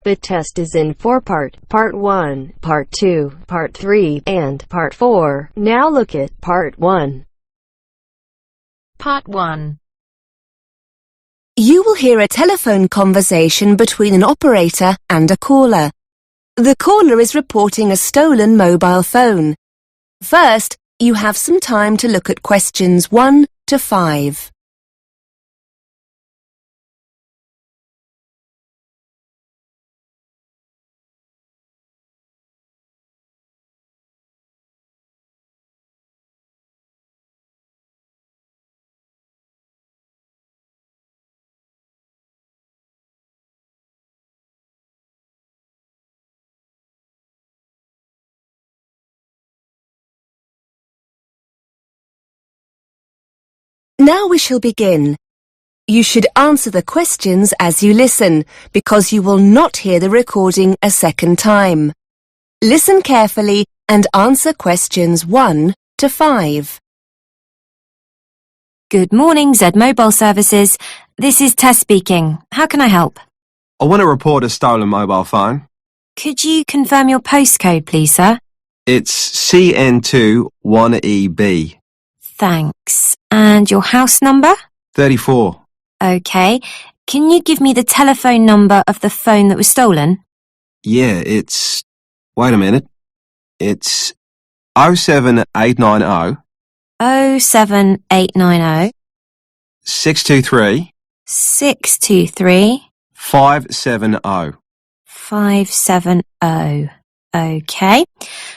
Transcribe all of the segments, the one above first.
The test is in 4-part, Part 1, Part 2, Part 3, and Part 4. Now look at Part 1. Part 1. You will hear a telephone conversation between an operator and a caller. The caller is reporting a stolen mobile phone. First, you have some time to look at questions 1 to 5. Now we shall begin. You should answer the questions as you listen, because you will not hear the recording a second time. Listen carefully and answer questions 1 to 5. Good morning, Z Mobile Services. This is Tess speaking. How can I help? I want to report a stolen mobile phone. Could you confirm your postcode, please, sir? It's CN2 1EB. Thanks. And your house number? 34. Okay. Can you give me the telephone number of the phone that was stolen? Yeah, it's... Wait a minute. It's 07890 07890 623 623 570. 570. Okay.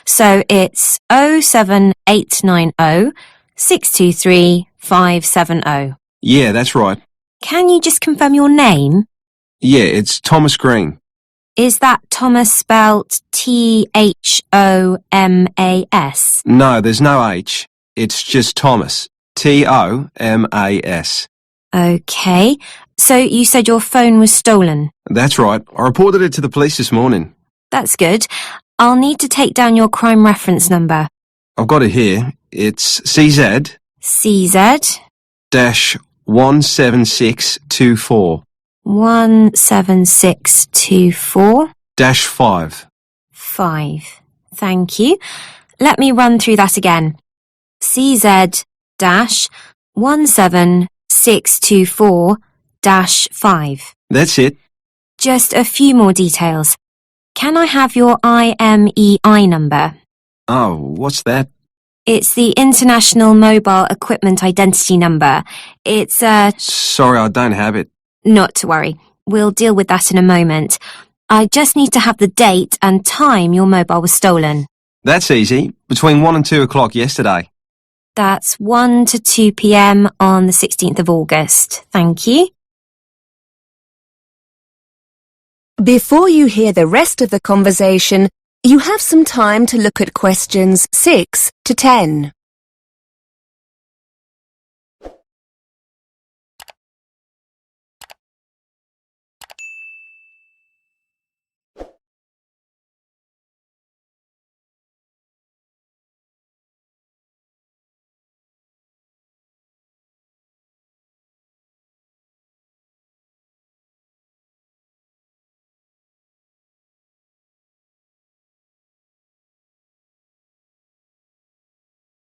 So it's 07890 623 570. Yeah, that's right. Can you just confirm your name? Yeah, it's Thomas Green. Is that Thomas spelt Thomas? No, there's no H. It's just Thomas. Tomas. Okay. So you said your phone was stolen. That's right. I reported it to the police this morning. That's good. I'll need to take down your crime reference number. I've got it here. It's CZ CZ dash 17624 17624 dash 5. 5. Thank you. Let me run through that again. CZ dash 17624 dash 5. That's it. Just a few more details. Can I have your IMEI number? Oh, what's that? It's the International Mobile Equipment Identity Number. It's Sorry, I don't have it. Not to worry. We'll deal with that in a moment. I just need to have the date and time your mobile was stolen. That's easy. Between 1 and 2 o'clock yesterday. That's 1 to 2 p.m. on the 16th of August. Thank you. Before you hear the rest of the conversation, you have some time to look at questions 6 to 10.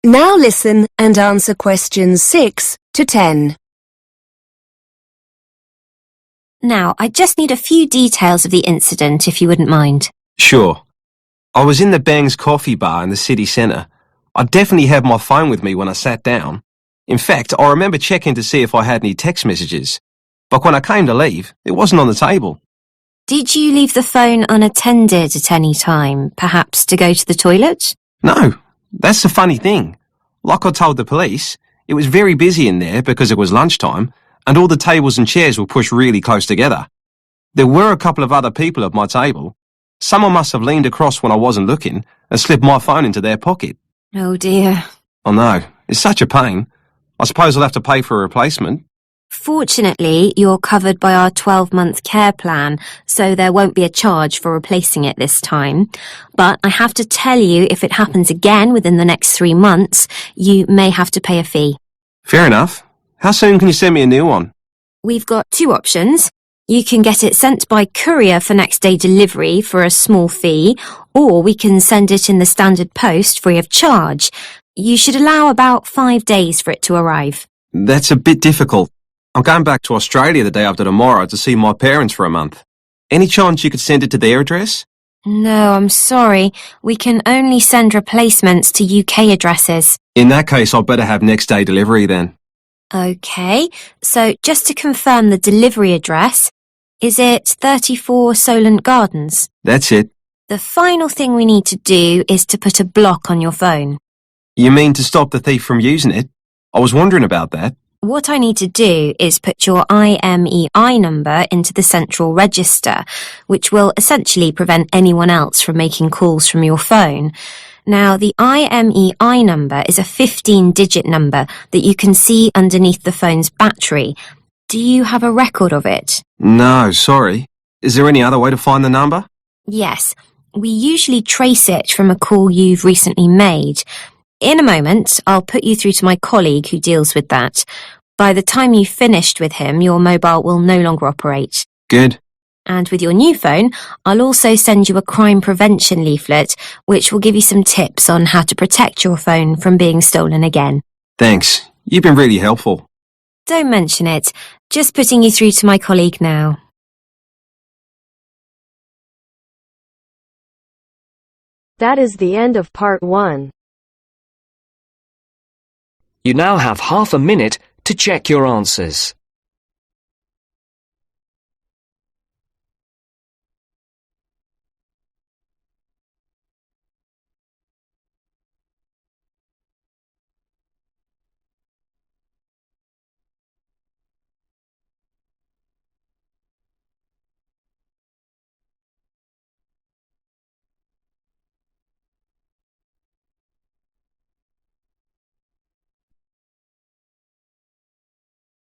Now listen and answer questions 6 to 10. Now, I just need a few details of the incident, if you wouldn't mind. Sure. I was in the Bang's coffee bar in the city centre. I definitely had my phone with me when I sat down. In fact, I remember checking to see if I had any text messages. But when I came to leave, it wasn't on the table. Did you leave the phone unattended at any time, perhaps to go to the toilet? No, that's the funny thing. Like I told the police, it was very busy in there because it was lunchtime and all the tables and chairs were pushed really close together. There were a couple of other people at my table. Someone must have leaned across when I wasn't looking and slipped my phone into their pocket. Oh dear. I know, it's such a pain. I suppose I'll have to pay for a replacement. Fortunately, you're covered by our 12-month care plan, so there won't be a charge for replacing it this time. But I have to tell you, if it happens again within the next 3 months, you may have to pay a fee. Fair enough. How soon can you send me a new one? We've got 2 options. You can get it sent by courier for next day delivery for a small fee, or we can send it in the standard post free of charge. You should allow about 5 days for it to arrive. That's a bit difficult. I'm going back to Australia the day after tomorrow to see my parents for a month. Any chance you could send it to their address? No, I'm sorry. We can only send replacements to UK addresses. In that case, I'd better have next day delivery then. Okay, so just to confirm the delivery address, is it 34 Solent Gardens? That's it. The final thing we need to do is to put a block on your phone. You mean to stop the thief from using it? I was wondering about that. What I need to do is put your IMEI number into the central register, which will essentially prevent anyone else from making calls from your phone. Now, the IMEI number is a 15-digit number that you can see underneath the phone's battery. Do you have a record of it? No, sorry. Is there any other way to find the number? Yes. We usually trace it from a call you've recently made. In a moment, I'll put you through to my colleague who deals with that. By the time you've finished with him, your mobile will no longer operate. Good. And with your new phone, I'll also send you a crime prevention leaflet, which will give you some tips on how to protect your phone from being stolen again. Thanks. You've been really helpful. Don't mention it. Just putting you through to my colleague now. That is the end of part 1. You now have half a minute to check your answers.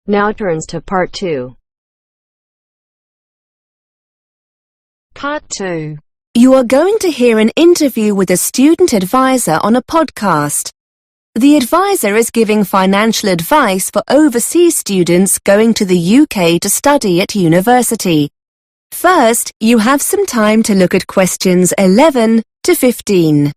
Now turns to part 2. Part 2. You are going to hear an interview with a student advisor on a podcast. The advisor is giving financial advice for overseas students going to the UK to study at university. First, you have some time to look at questions 11 to 15.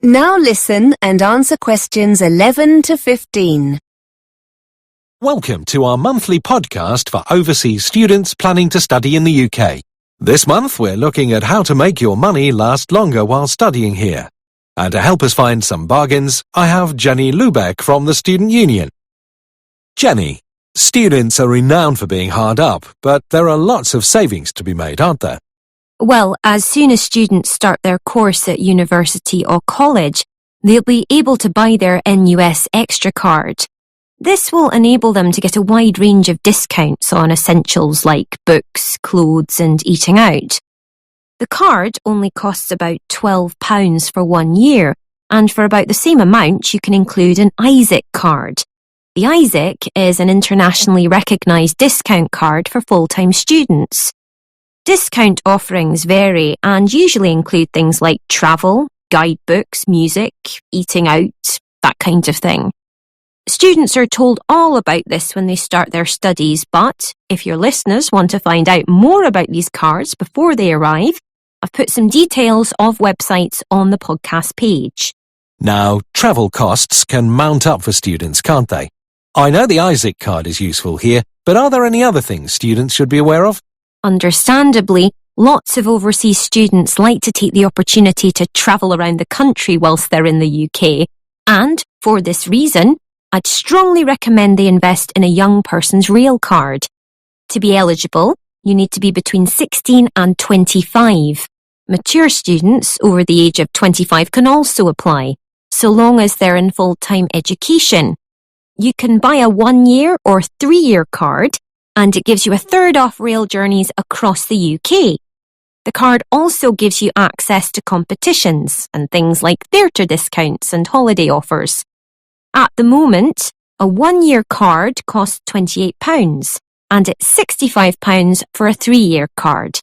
Now listen and answer questions 11 to 15. Welcome to our monthly podcast for overseas students planning to study in the UK. This month we're looking at how to make your money last longer while studying here. And to help us find some bargains, I have Jenny Lubeck from the Student Union. Jenny, students are renowned for being hard up, but there are lots of savings to be made, aren't there? Well, as soon as students start their course at university or college, they'll be able to buy their NUS Extra card. This will enable them to get a wide range of discounts on essentials like books, clothes and eating out. The card only costs about £12 for 1 year, and for about the same amount you can include an ISIC card. The ISIC is an internationally recognised discount card for full-time students. Discount offerings vary and usually include things like travel, guidebooks, music, eating out, that kind of thing. Students are told all about this when they start their studies, but if your listeners want to find out more about these cards before they arrive, I've put some details of websites on the podcast page. Now, travel costs can mount up for students, can't they? I know the ISIC card is useful here, but are there any other things students should be aware of? Understandably, lots of overseas students like to take the opportunity to travel around the country whilst they're in the UK, and for this reason, I'd strongly recommend they invest in a young person's rail card. To be eligible, you need to be between 16 and 25. Mature students over the age of 25 can also apply, so long as they're in full-time education. You can buy a 1-year or 3-year card, and it gives you a third off rail journeys across the UK. The card also gives you access to competitions and things like theatre discounts and holiday offers. At the moment, a 1-year card costs £28 and it's £65 for a 3-year card.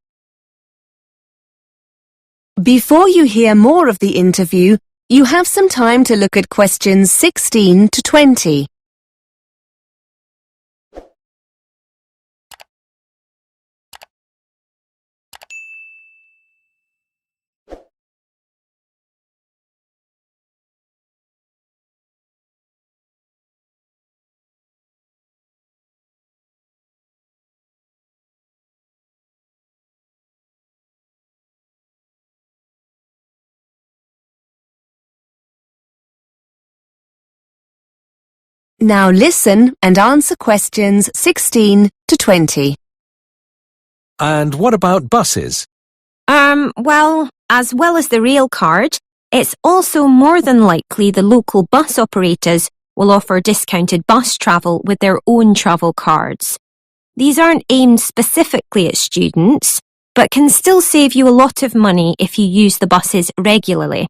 Before you hear more of the interview, you have some time to look at questions 16 to 20. Now listen and answer questions 16 to 20. And what about buses? Well, as well as the rail card, it's also more than likely the local bus operators will offer discounted bus travel with their own travel cards. These aren't aimed specifically at students, but can still save you a lot of money if you use the buses regularly.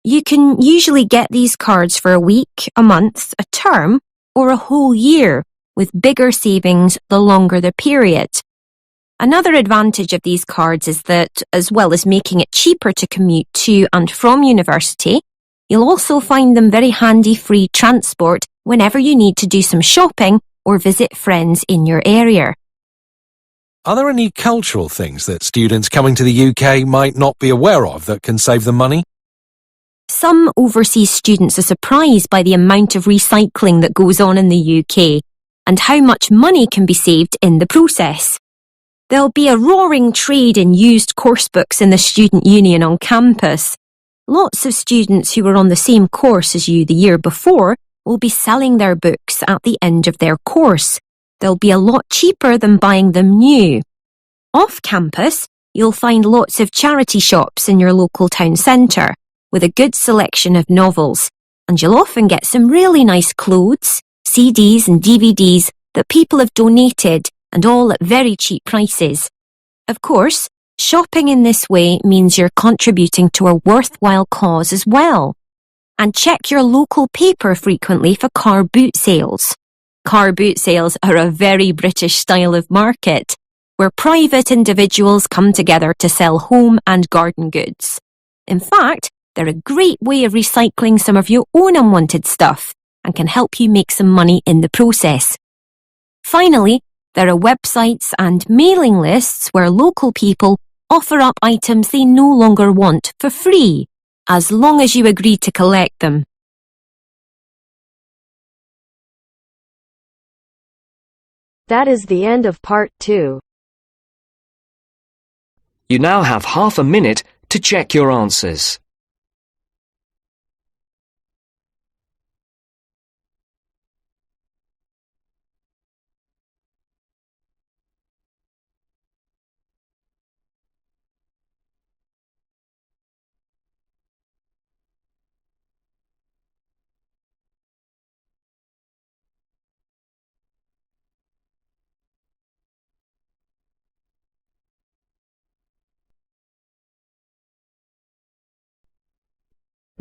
You can usually get these cards for a week, a month, a term, or a whole year, with bigger savings the longer the period. Another advantage of these cards is that, as well as making it cheaper to commute to and from university, you'll also find them very handy free transport whenever you need to do some shopping or visit friends in your area. Are there any cultural things that students coming to the UK might not be aware of that can save them money? Some overseas students are surprised by the amount of recycling that goes on in the UK and how much money can be saved in the process. There'll be a roaring trade in used course books in the student union on campus. Lots of students who were on the same course as you the year before will be selling their books at the end of their course. They'll be a lot cheaper than buying them new. Off campus, you'll find lots of charity shops in your local town centre with a good selection of novels, and you'll often get some really nice clothes, CDs and DVDs that people have donated, and all at very cheap prices. Of course, shopping in this way means you're contributing to a worthwhile cause as well. And check your local paper frequently for car boot sales. Car boot sales are a very British style of market, where private individuals come together to sell home and garden goods. In fact, they're a great way of recycling some of your own unwanted stuff and can help you make some money in the process. Finally, there are websites and mailing lists where local people offer up items they no longer want for free, as long as you agree to collect them. That is the end of part 2. You now have half a minute to check your answers.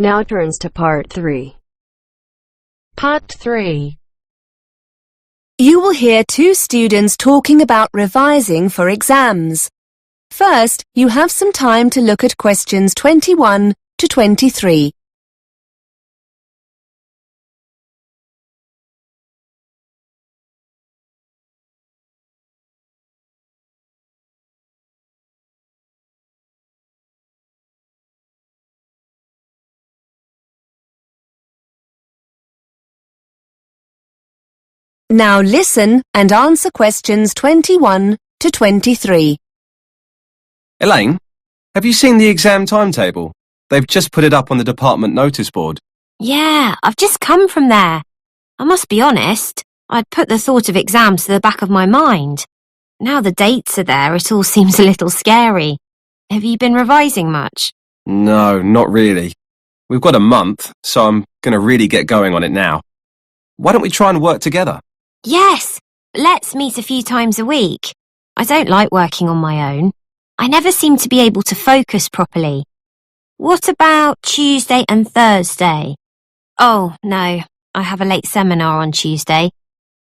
Now turns to part 3. Part 3. You will hear two students talking about revising for exams. First, you have some time to look at questions 21 to 23. Now listen and answer questions 21 to 23. Elaine, have you seen the exam timetable? They've just put it up on the department notice board. Yeah, I've just come from there. I must be honest, I'd put the thought of exams to the back of my mind. Now the dates are there, it all seems a little scary. Have you been revising much? No, not really. We've got a month, so I'm going to really get going on it now. Why don't we try and work together? Yes, Let's meet a few times a week. I don't like working on my own. I never seem to be able to focus properly. What about Tuesday and Thursday? Oh, no, I have a late seminar on Tuesday.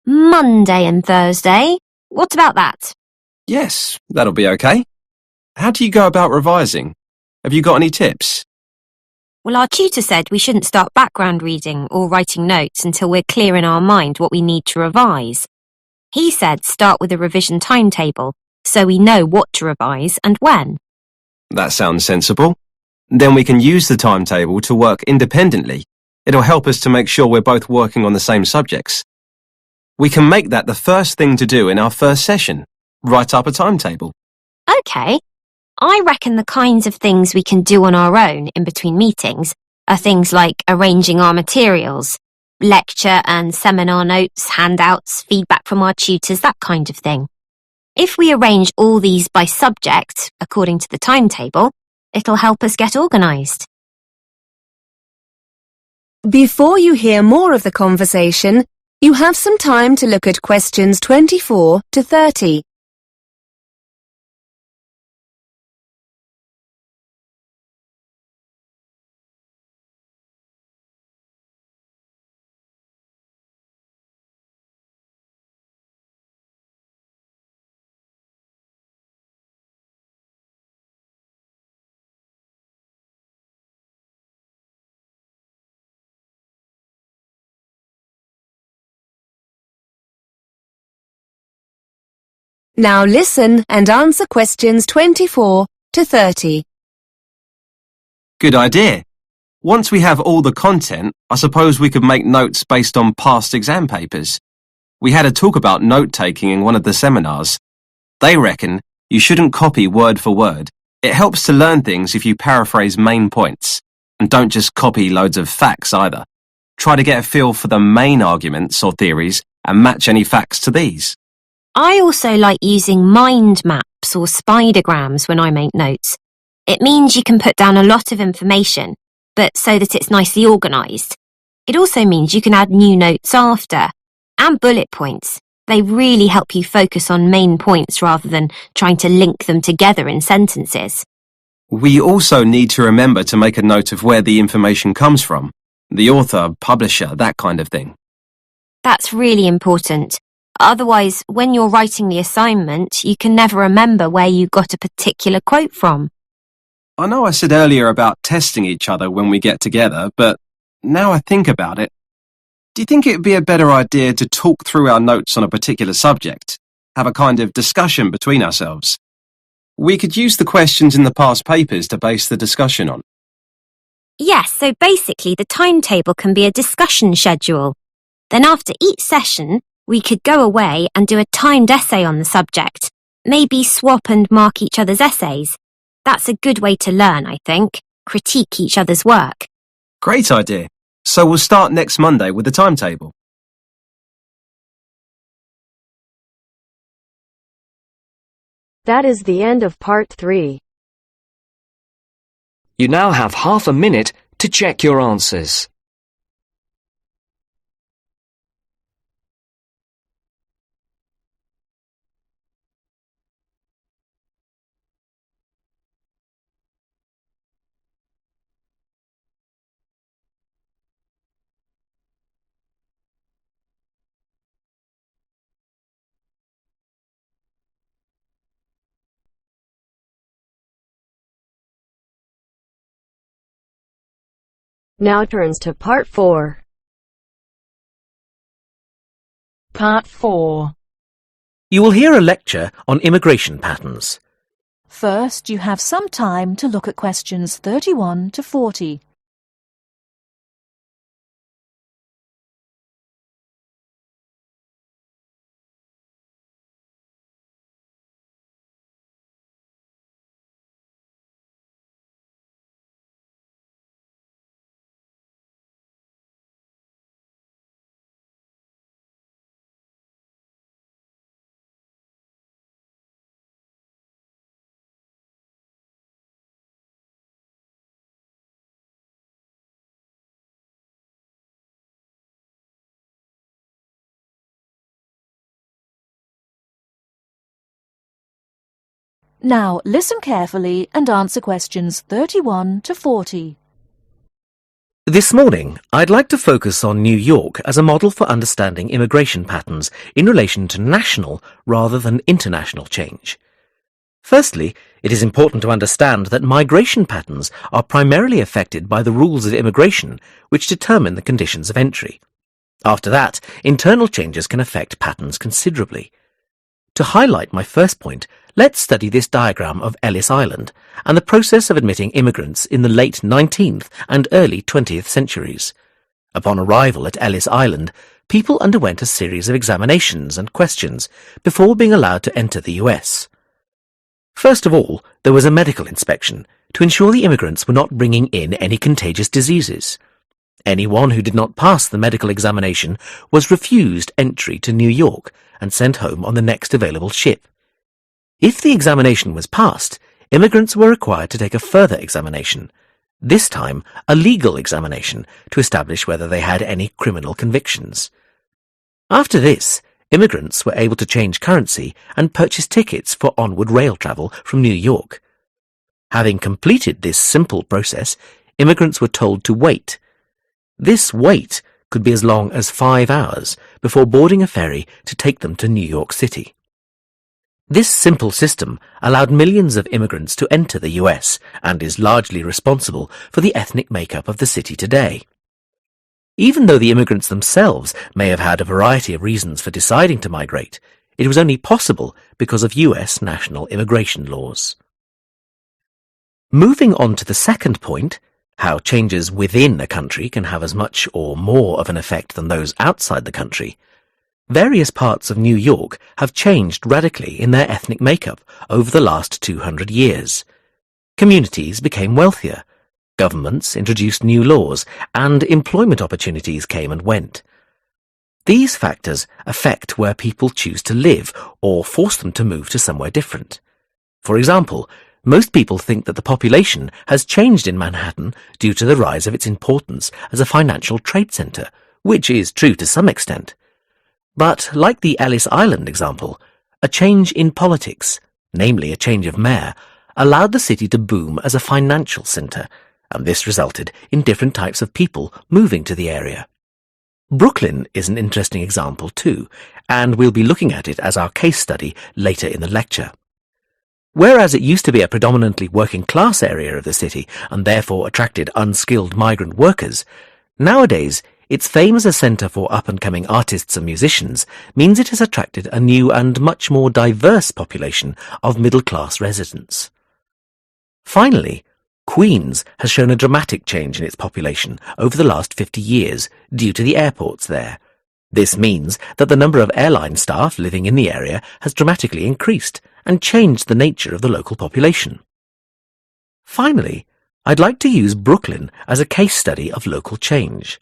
Monday and Thursday? What about that? Yes, that'll be okay. How do you go about revising? Have you got any tips? Well, our tutor said we shouldn't start background reading or writing notes until we're clear in our mind what we need to revise. He said start with a revision timetable so we know what to revise and when. That sounds sensible. Then we can use the timetable to work independently. It'll help us to make sure we're both working on the same subjects. We can make that the first thing to do in our first session. Write up a timetable. OK. I reckon the kinds of things we can do on our own in between meetings are things like arranging our materials, lecture and seminar notes, handouts, feedback from our tutors, that kind of thing. If we arrange all these by subject, according to the timetable, it'll help us get organised. Before you hear more of the conversation, you have some time to look at questions 24 to 30. Now listen and answer questions 24 to 30. Good idea. Once we have all the content, I suppose we could make notes based on past exam papers. We had a talk about note-taking in one of the seminars. They reckon you shouldn't copy word for word. It helps to learn things if you paraphrase main points. And don't just copy loads of facts either. Try to get a feel for the main arguments or theories and match any facts to these. I also like using mind maps or spidergrams when I make notes. It means you can put down a lot of information, but so that it's nicely organised. It also means you can add new notes after. And bullet points. They really help you focus on main points rather than trying to link them together in sentences. We also need to remember to make a note of where the information comes from. The author, publisher, that kind of thing. That's really important. Otherwise, when you're writing the assignment, you can never remember where you got a particular quote from. I know I said earlier about testing each other when we get together, but now I think about it, do you think it would be a better idea to talk through our notes on a particular subject? Have a kind of discussion between ourselves? We could use the questions in the past papers to base the discussion on. Yes, so basically the timetable can be a discussion schedule. Then after each session, we could go away and do a timed essay on the subject. Maybe swap and mark each other's essays. That's a good way to learn, I think. Critique each other's work. Great idea. So we'll start next Monday with the timetable. That is the end of part 3. You now have half a minute to check your answers. Now turns to part 4. Part 4. You will hear a lecture on immigration patterns. First, you have some time to look at questions 31 to 40. Now listen carefully and answer questions 31 to 40. This morning, I'd like to focus on New York as a model for understanding immigration patterns in relation to national rather than international change. Firstly, it is important to understand that migration patterns are primarily affected by the rules of immigration, which determine the conditions of entry. After that, internal changes can affect patterns considerably. To highlight my first point, let's study this diagram of Ellis Island and the process of admitting immigrants in the late 19th and early 20th centuries. Upon arrival at Ellis Island, people underwent a series of examinations and questions before being allowed to enter the US. First of all, there was a medical inspection to ensure the immigrants were not bringing in any contagious diseases. Anyone who did not pass the medical examination was refused entry to New York and sent home on the next available ship. If the examination was passed, immigrants were required to take a further examination, this time a legal examination to establish whether they had any criminal convictions. After this, immigrants were able to change currency and purchase tickets for onward rail travel from New York. Having completed this simple process, immigrants were told to wait. This wait could be as long as 5 hours before boarding a ferry to take them to New York City. This simple system allowed millions of immigrants to enter the US and is largely responsible for the ethnic makeup of the city today. Even though the immigrants themselves may have had a variety of reasons for deciding to migrate, it was only possible because of US national immigration laws. Moving on to the second point, how changes within a country can have as much or more of an effect than those outside the country, various parts of New York have changed radically in their ethnic makeup over the last 200 years. Communities became wealthier, governments introduced new laws, and employment opportunities came and went. These factors affect where people choose to live or force them to move to somewhere different. For example, most people think that the population has changed in Manhattan due to the rise of its importance as a financial trade center, which is true to some extent. But, like the Ellis Island example, a change in politics, namely a change of mayor, allowed the city to boom as a financial center, and this resulted in different types of people moving to the area. Brooklyn is an interesting example too, and we'll be looking at it as our case study later in the lecture. Whereas it used to be a predominantly working-class area of the city and therefore attracted unskilled migrant workers, nowadays its fame as a centre for up-and-coming artists and musicians means it has attracted a new and much more diverse population of middle-class residents. Finally, Queens has shown a dramatic change in its population over the last 50 years due to the airports there. This means that the number of airline staff living in the area has dramatically increased and changed the nature of the local population. Finally, I'd like to use Brooklyn as a case study of local change.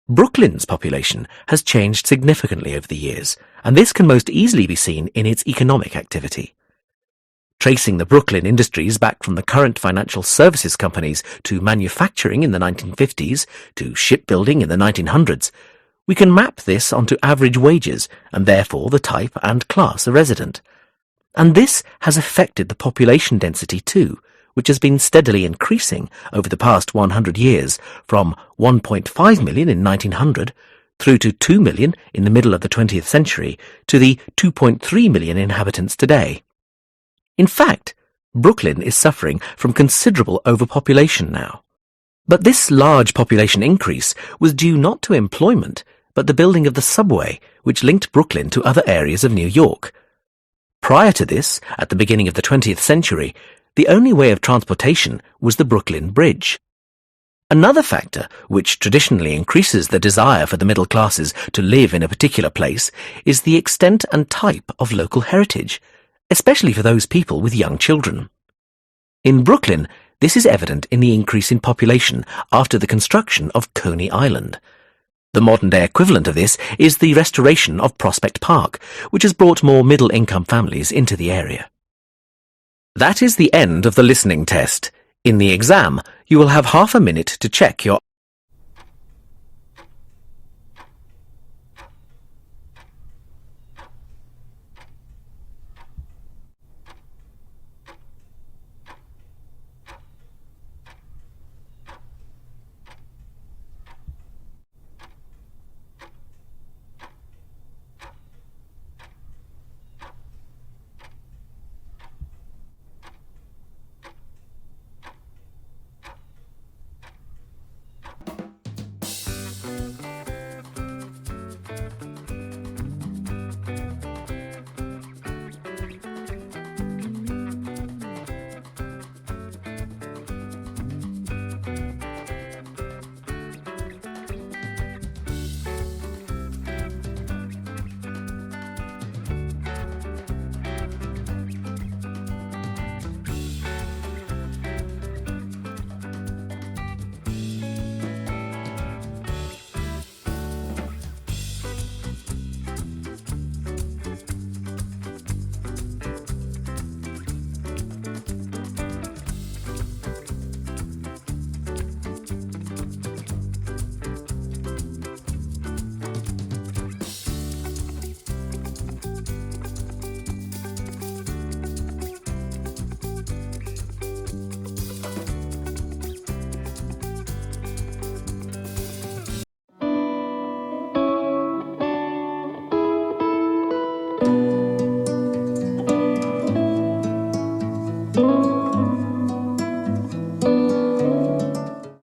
Brooklyn's population has changed significantly over the years, and this can most easily be seen in its economic activity. Tracing the Brooklyn industries back from the current financial services companies to manufacturing in the 1950s to shipbuilding in the 1900s, we can map this onto average wages and therefore the type and class of resident. And this has affected the population density too, which has been steadily increasing over the past 100 years from 1.5 million in 1900 through to 2 million in the middle of the 20th century to the 2.3 million inhabitants today. In fact, Brooklyn is suffering from considerable overpopulation now. But this large population increase was due not to employment, but the building of the subway, which linked Brooklyn to other areas of New York. Prior to this, at the beginning of the 20th century, the only way of transportation was the Brooklyn Bridge. Another factor which traditionally increases the desire for the middle classes to live in a particular place is the extent and type of local heritage, especially for those people with young children. In Brooklyn, this is evident in the increase in population after the construction of Coney Island. The modern-day equivalent of this is the restoration of Prospect Park, which has brought more middle-income families into the area. That is the end of the listening test. In the exam, you will have half a minute to check your